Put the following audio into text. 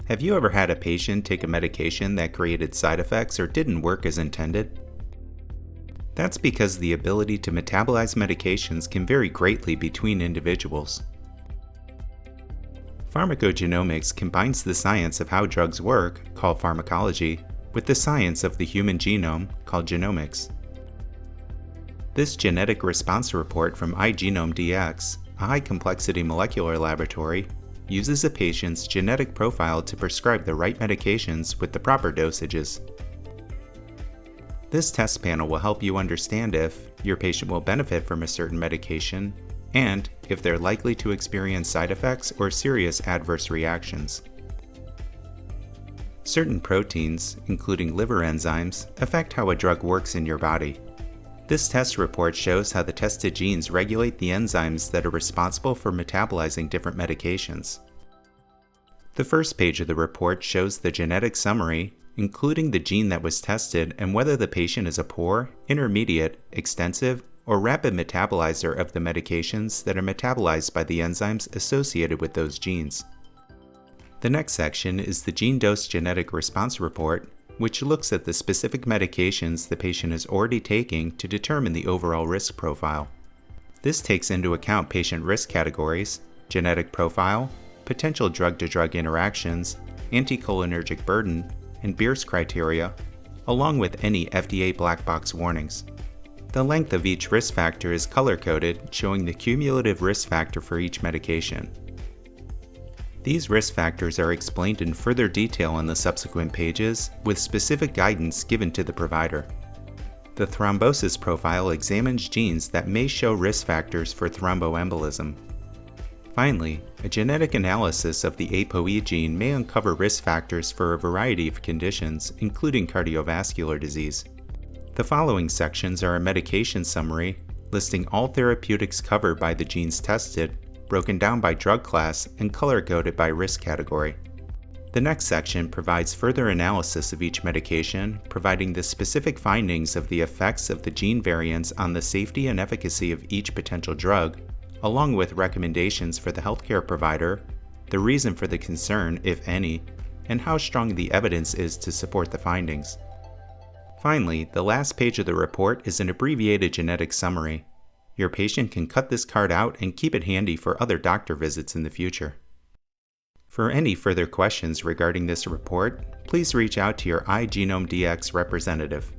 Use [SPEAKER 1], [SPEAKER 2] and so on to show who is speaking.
[SPEAKER 1] Have you ever had a patient take a medication that created side effects or didn't work as intended? That's because the ability to metabolize medications can vary greatly between individuals. Pharmacogenomics combines the science of how drugs work, called pharmacology, with the science of the human genome, called genomics. This genetic response report from iGenomeDx, a high-complexity molecular laboratory, uses a patient's genetic profile to prescribe the right medications with the proper dosages. This test panel will help you understand if your patient will benefit from a certain medication and if they're likely to experience side effects or serious adverse reactions. Certain proteins, including liver enzymes, affect how a drug works in your body. This test report shows how the tested genes regulate the enzymes that are responsible for metabolizing different medications. The first page of the report shows the genetic summary, including the gene that was tested and whether the patient is a poor, intermediate, extensive, or rapid metabolizer of the medications that are metabolized by the enzymes associated with those genes. The next section is the gene dose genetic response report, which looks at the specific medications the patient is already taking to determine the overall risk profile. This takes into account patient risk categories, genetic profile, potential drug-to-drug interactions, anticholinergic burden, and Beers criteria, along with any FDA black box warnings. The length of each risk factor is color-coded, showing the cumulative risk factor for each medication. These risk factors are explained in further detail in the subsequent pages, with specific guidance given to the provider. The thrombosis profile examines genes that may show risk factors for thromboembolism. Finally, a genetic analysis of the ApoE gene may uncover risk factors for a variety of conditions, including cardiovascular disease. The following sections are a medication summary, listing all therapeutics covered by the genes tested, broken down by drug class and color-coded by risk category. The next section provides further analysis of each medication, providing the specific findings of the effects of the gene variants on the safety and efficacy of each potential drug, along with recommendations for the healthcare provider, the reason for the concern, if any, and how strong the evidence is to support the findings. Finally, the last page of the report is an abbreviated genetic summary. Your patient can cut this card out and keep it handy for other doctor visits in the future. For any further questions regarding this report, please reach out to your iGenomeDx representative.